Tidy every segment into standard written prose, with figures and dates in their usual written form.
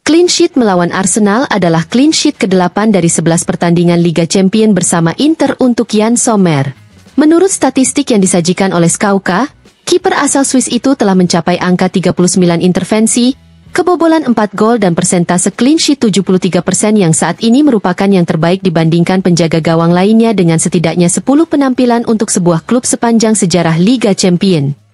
Clean sheet melawan Arsenal adalah clean sheet ke-8 dari 11 pertandingan Liga Champions bersama Inter untuk Yann Sommer. Menurut statistik yang disajikan oleh Skauka, kiper asal Swiss itu telah mencapai angka 39 intervensi, kebobolan 4 gol dan persentase clean sheet 73% yang saat ini merupakan yang terbaik dibandingkan penjaga gawang lainnya dengan setidaknya 10 penampilan untuk sebuah klub sepanjang sejarah Liga Champions.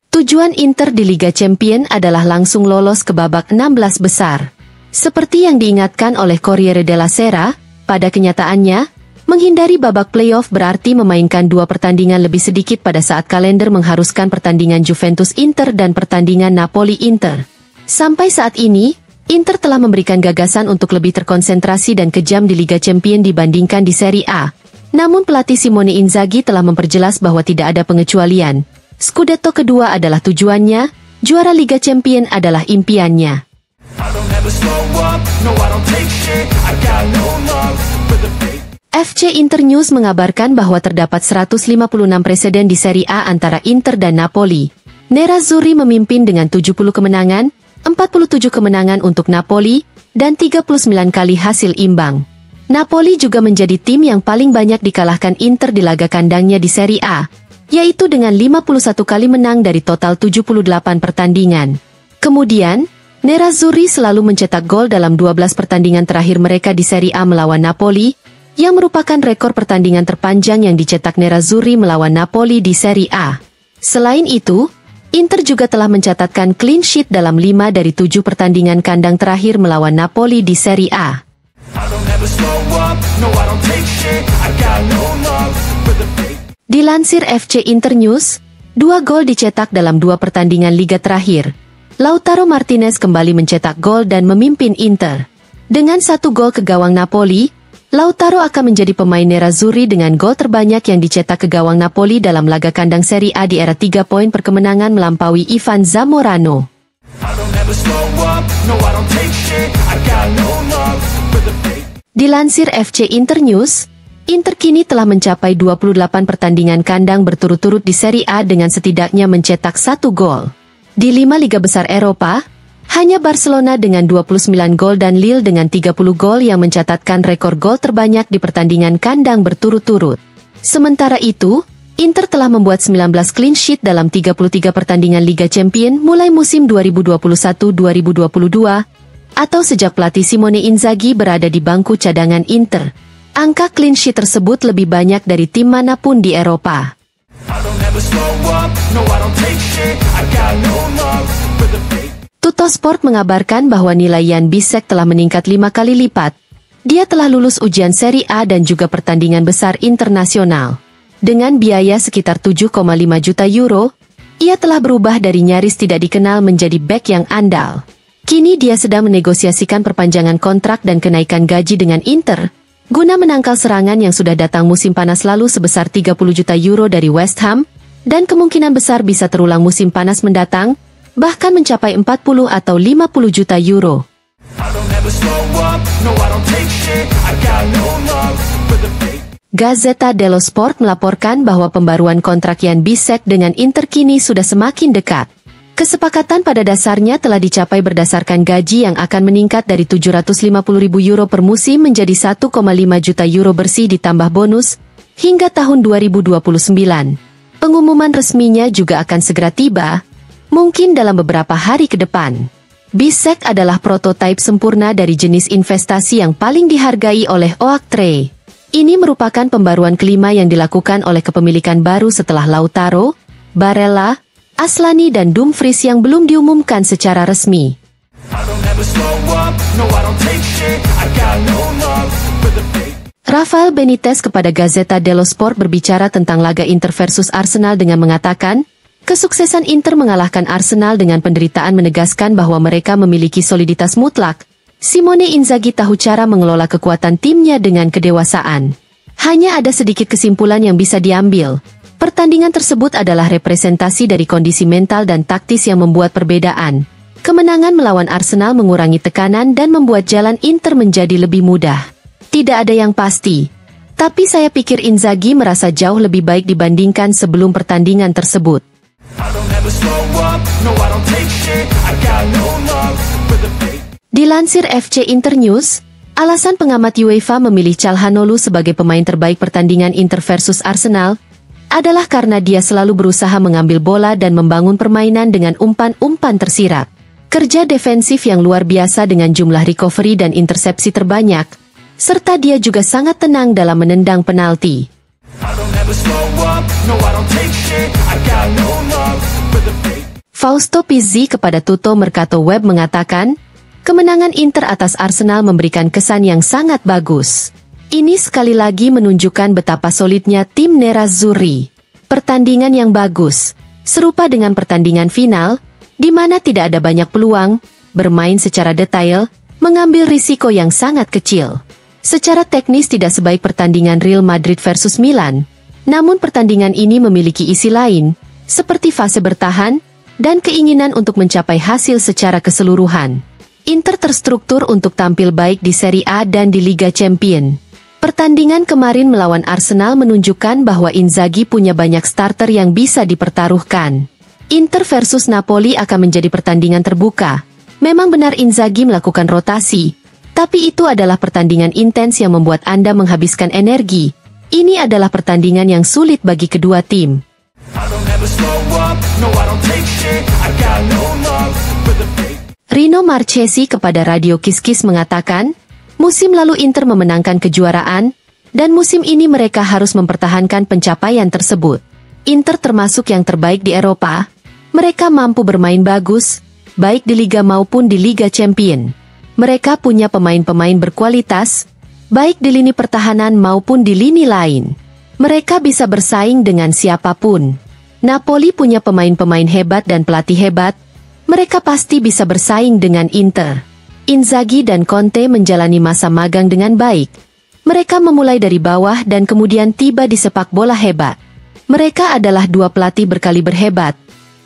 Tujuan Inter di Liga Champions adalah langsung lolos ke babak 16 besar. Seperti yang diingatkan oleh Corriere della Sera, pada kenyataannya, menghindari babak playoff berarti memainkan 2 pertandingan lebih sedikit pada saat kalender mengharuskan pertandingan Juventus-Inter dan pertandingan Napoli-Inter. Sampai saat ini, Inter telah memberikan gagasan untuk lebih terkonsentrasi dan kejam di Liga Champions dibandingkan di Serie A. Namun pelatih Simone Inzaghi telah memperjelas bahwa tidak ada pengecualian. Scudetto kedua adalah tujuannya, juara Liga Champions adalah impiannya. FC Internews mengabarkan bahwa terdapat 156 presiden di Serie A antara Inter dan Napoli. Nerazzurri memimpin dengan 70 kemenangan, 47 kemenangan untuk Napoli, dan 39 kali hasil imbang. Napoli juga menjadi tim yang paling banyak dikalahkan Inter di laga kandangnya di Serie A, yaitu dengan 51 kali menang dari total 78 pertandingan. Kemudian, Nerazzurri selalu mencetak gol dalam 12 pertandingan terakhir mereka di Serie A melawan Napoli, yang merupakan rekor pertandingan terpanjang yang dicetak Nerazzurri melawan Napoli di Serie A. Selain itu, Inter juga telah mencatatkan clean sheet dalam 5 dari 7 pertandingan kandang terakhir melawan Napoli di Serie A. Dilansir FC Internews, 2 gol dicetak dalam 2 pertandingan liga terakhir. Lautaro Martinez kembali mencetak gol dan memimpin Inter. Dengan 1 gol ke gawang Napoli, Lautaro akan menjadi pemain Nerazzurri dengan gol terbanyak yang dicetak ke gawang Napoli dalam laga kandang Serie A di era 3 poin per kemenangan melampaui Ivan Zamorano. Dilansir FC Internews, Inter kini telah mencapai 28 pertandingan kandang berturut-turut di Serie A dengan setidaknya mencetak 1 gol. Di 5 liga besar Eropa, hanya Barcelona dengan 29 gol dan Lille dengan 30 gol yang mencatatkan rekor gol terbanyak di pertandingan kandang berturut-turut. Sementara itu, Inter telah membuat 19 clean sheet dalam 33 pertandingan Liga Champions mulai musim 2021-2022, atau sejak pelatih Simone Inzaghi berada di bangku cadangan Inter. Angka clean sheet tersebut lebih banyak dari tim manapun di Eropa. Tuttosport mengabarkan bahwa nilai Jan Bisek telah meningkat 5 kali lipat. Dia telah lulus ujian Serie A dan juga pertandingan besar internasional. Dengan biaya sekitar 7,5 juta euro, ia telah berubah dari nyaris tidak dikenal menjadi bek yang andal. Kini dia sedang menegosiasikan perpanjangan kontrak dan kenaikan gaji dengan Inter, guna menangkal serangan yang sudah datang musim panas lalu sebesar 30 juta euro dari West Ham, dan kemungkinan besar bisa terulang musim panas mendatang, bahkan mencapai 40 atau 50 juta euro. Gazzetta dello Sport melaporkan bahwa pembaruan kontrak Jan Bisek dengan Inter kini sudah semakin dekat. Kesepakatan pada dasarnya telah dicapai berdasarkan gaji yang akan meningkat dari 750.000 euro per musim menjadi 1,5 juta euro bersih ditambah bonus, hingga tahun 2029. Pengumuman resminya juga akan segera tiba, mungkin dalam beberapa hari ke depan. Bisek adalah prototipe sempurna dari jenis investasi yang paling dihargai oleh Oaktree. Ini merupakan pembaruan kelima yang dilakukan oleh kepemilikan baru setelah Lautaro, Barella, Aslani dan Dumfries yang belum diumumkan secara resmi. Rafael Benitez kepada Gazzetta dello Sport berbicara tentang laga Inter versus Arsenal dengan mengatakan, kesuksesan Inter mengalahkan Arsenal dengan penderitaan menegaskan bahwa mereka memiliki soliditas mutlak. Simone Inzaghi tahu cara mengelola kekuatan timnya dengan kedewasaan. Hanya ada sedikit kesimpulan yang bisa diambil. Pertandingan tersebut adalah representasi dari kondisi mental dan taktis yang membuat perbedaan. Kemenangan melawan Arsenal mengurangi tekanan dan membuat jalan Inter menjadi lebih mudah. Tidak ada yang pasti. Tapi saya pikir Inzaghi merasa jauh lebih baik dibandingkan sebelum pertandingan tersebut. Dilansir FC Internews, alasan pengamat UEFA memilih Calhanoglu sebagai pemain terbaik pertandingan Inter versus Arsenal adalah karena dia selalu berusaha mengambil bola dan membangun permainan dengan umpan-umpan tersirat. Kerja defensif yang luar biasa dengan jumlah recovery dan intersepsi terbanyak, serta dia juga sangat tenang dalam menendang penalti. Fausto Pizzi kepada Tutto Mercato Web mengatakan, kemenangan Inter atas Arsenal memberikan kesan yang sangat bagus. Ini sekali lagi menunjukkan betapa solidnya tim Nerazzurri. Pertandingan yang bagus, serupa dengan pertandingan final, di mana tidak ada banyak peluang, bermain secara detail, mengambil risiko yang sangat kecil. Secara teknis tidak sebaik pertandingan Real Madrid versus Milan, namun pertandingan ini memiliki isi lain, seperti fase bertahan, dan keinginan untuk mencapai hasil secara keseluruhan. Inter terstruktur untuk tampil baik di Serie A dan di Liga Champions. Pertandingan kemarin melawan Arsenal menunjukkan bahwa Inzaghi punya banyak starter yang bisa dipertaruhkan. Inter versus Napoli akan menjadi pertandingan terbuka. Memang benar Inzaghi melakukan rotasi, tapi itu adalah pertandingan intens yang membuat Anda menghabiskan energi. Ini adalah pertandingan yang sulit bagi kedua tim. Rino Marchesi kepada Radio Kiskis mengatakan, musim lalu Inter memenangkan kejuaraan, dan musim ini mereka harus mempertahankan pencapaian tersebut. Inter termasuk yang terbaik di Eropa. Mereka mampu bermain bagus, baik di Liga maupun di Liga Champions. Mereka punya pemain-pemain berkualitas, baik di lini pertahanan maupun di lini lain. Mereka bisa bersaing dengan siapapun. Napoli punya pemain-pemain hebat dan pelatih hebat. Mereka pasti bisa bersaing dengan Inter. Inzaghi dan Conte menjalani masa magang dengan baik. Mereka memulai dari bawah dan kemudian tiba di sepak bola hebat. Mereka adalah dua pelatih berkaliber hebat.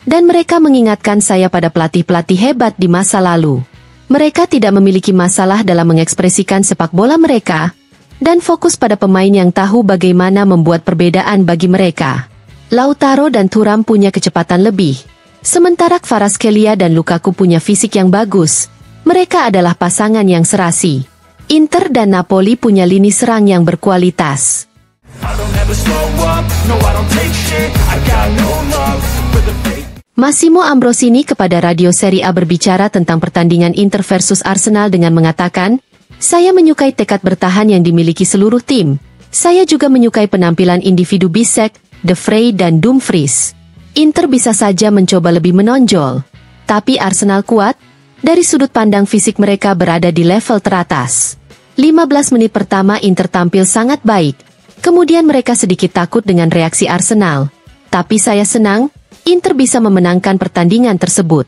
Dan mereka mengingatkan saya pada pelatih-pelatih hebat di masa lalu. Mereka tidak memiliki masalah dalam mengekspresikan sepak bola mereka, dan fokus pada pemain yang tahu bagaimana membuat perbedaan bagi mereka. Lautaro dan Thuram punya kecepatan lebih, sementara Kvaratskhelia dan Lukaku punya fisik yang bagus. Mereka adalah pasangan yang serasi. Inter dan Napoli punya lini serang yang berkualitas. Massimo Ambrosini kepada Radio Serie A berbicara tentang pertandingan Inter versus Arsenal dengan mengatakan, saya menyukai tekad bertahan yang dimiliki seluruh tim. Saya juga menyukai penampilan individu Bisek, De Vrij dan Dumfries. Inter bisa saja mencoba lebih menonjol, tapi Arsenal kuat. Dari sudut pandang fisik mereka berada di level teratas. 15 menit pertama Inter tampil sangat baik. Kemudian mereka sedikit takut dengan reaksi Arsenal. Tapi saya senang, Inter bisa memenangkan pertandingan tersebut.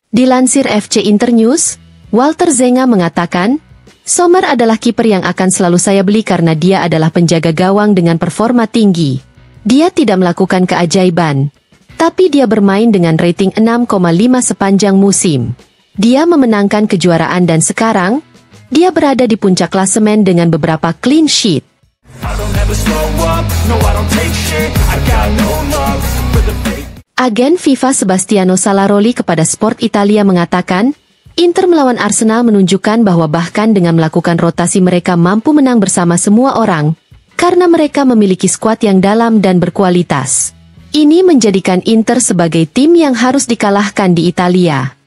Dilansir FC Internews, Walter Zenga mengatakan, Sommer adalah kiper yang akan selalu saya beli karena dia adalah penjaga gawang dengan performa tinggi. Dia tidak melakukan keajaiban, tapi dia bermain dengan rating 6,5 sepanjang musim. Dia memenangkan kejuaraan dan sekarang, dia berada di puncak klasemen dengan beberapa clean sheet. Agen FIFA Sebastiano Salaroli kepada Sport Italia mengatakan, Inter melawan Arsenal menunjukkan bahwa bahkan dengan melakukan rotasi mereka mampu menang bersama semua orang, karena mereka memiliki skuad yang dalam dan berkualitas. Ini menjadikan Inter sebagai tim yang harus dikalahkan di Italia.